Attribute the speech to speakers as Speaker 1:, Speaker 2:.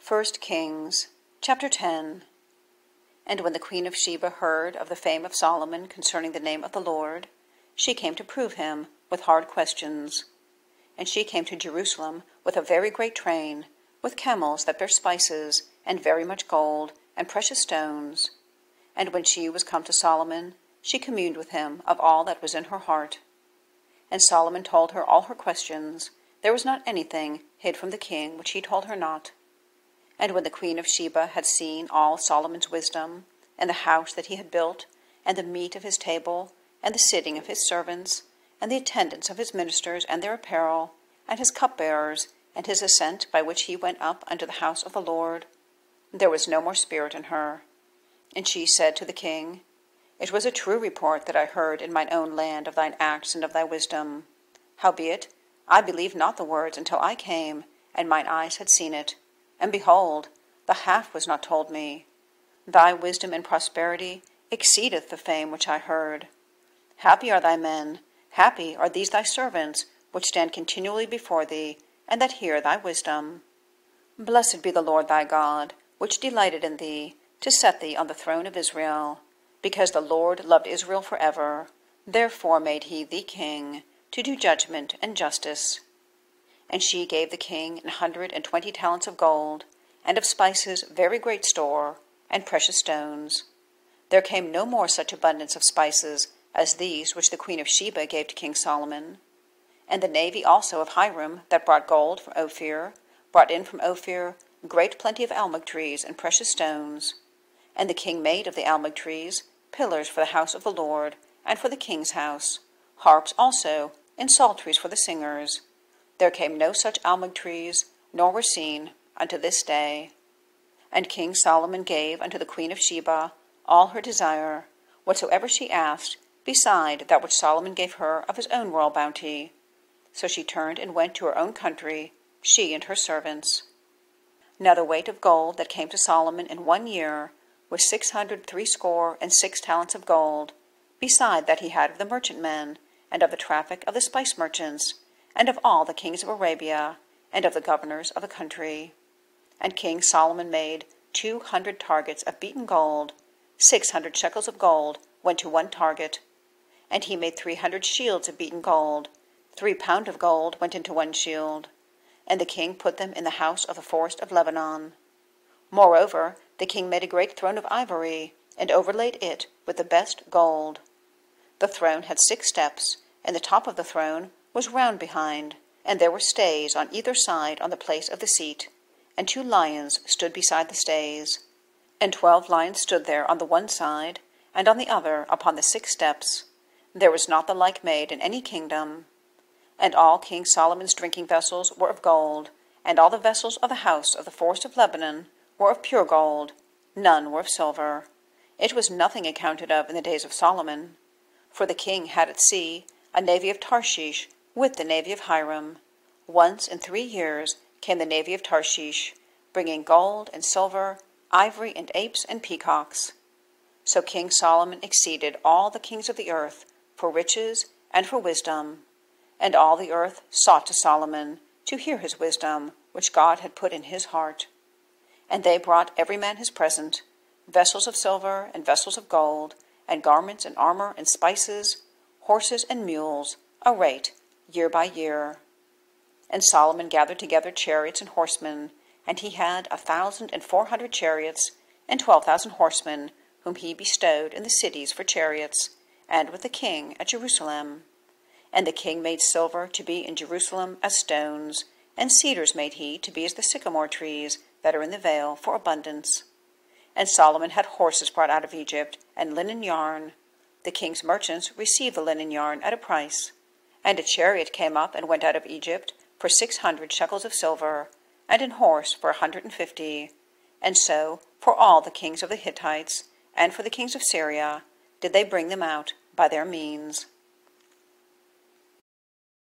Speaker 1: 1 Kings, chapter 10. And when the queen of Sheba heard of the fame of Solomon concerning the name of the Lord, she came to prove him with hard questions. And she came to Jerusalem with a very great train, with camels that bear spices, and very much gold, and precious stones. And when she was come to Solomon, she communed with him of all that was in her heart. And Solomon told her all her questions. There was not anything hid from the king which he told her not. And when the queen of Sheba had seen all Solomon's wisdom, and the house that he had built, and the meat of his table, and the sitting of his servants, and the attendance of his ministers and their apparel, and his cupbearers, and his ascent by which he went up unto the house of the Lord, there was no more spirit in her. And she said to the king, It was a true report that I heard in mine own land of thine acts and of thy wisdom. Howbeit, I believed not the words until I came, and mine eyes had seen it. And behold, the half was not told me. Thy wisdom and prosperity exceedeth the fame which I heard. Happy are thy men, happy are these thy servants, which stand continually before thee, and that hear thy wisdom. Blessed be the Lord thy God, which delighted in thee, to set thee on the throne of Israel. Because the Lord loved Israel forever, therefore made he thee king, to do judgment and justice. And she gave the king 120 talents of gold, and of spices very great store, and precious stones. There came no more such abundance of spices as these which the queen of Sheba gave to King Solomon. And the navy also of Hiram, that brought gold from Ophir, brought in from Ophir great plenty of almug trees and precious stones. And the king made of the almug trees pillars for the house of the Lord, and for the king's house, harps also, and psalteries for the singers. There came no such almug trees, nor were seen, unto this day. And King Solomon gave unto the queen of Sheba all her desire, whatsoever she asked, beside that which Solomon gave her of his own royal bounty. So she turned and went to her own country, she and her servants. Now the weight of gold that came to Solomon in 1 year was 666 talents of gold, beside that he had of the merchantmen, and of the traffic of the spice merchants, and of all the kings of Arabia, and of the governors of the country. And King Solomon made 200 targets of beaten gold, 600 shekels of gold went to one target. And he made 300 shields of beaten gold, 3 pound of gold went into one shield. And the king put them in the house of the forest of Lebanon. Moreover, the king made a great throne of ivory, and overlaid it with the best gold. The throne had 6 steps, and the top of the throne was round behind, and there were stays on either side on the place of the seat, and 2 lions stood beside the stays. And 12 lions stood there on the one side, and on the other upon the 6 steps. There was not the like made in any kingdom. And all King Solomon's drinking vessels were of gold, and all the vessels of the house of the forest of Lebanon were of pure gold, none were of silver. It was nothing accounted of in the days of Solomon. For the king had at sea a navy of Tarshish with the navy of Hiram. Once in 3 years came the navy of Tarshish, bringing gold and silver, ivory and apes and peacocks. So King Solomon exceeded all the kings of the earth for riches and for wisdom. And all the earth sought to Solomon to hear his wisdom, which God had put in his heart. And they brought every man his present, vessels of silver and vessels of gold, and garments and armor and spices, horses and mules, a rate, year by year. And Solomon gathered together chariots and horsemen, and he had 1,400 chariots, and 12,000 horsemen, whom he bestowed in the cities for chariots, and with the king at Jerusalem. And the king made silver to be in Jerusalem as stones, and cedars made he to be as the sycamore trees that are in the vale for abundance. And Solomon had horses brought out of Egypt, and linen yarn. The king's merchants received the linen yarn at a price. And a chariot came up and went out of Egypt for 600 shekels of silver, and an horse for 150. And so for all the kings of the Hittites, and for the kings of Syria, did they bring them out by their means.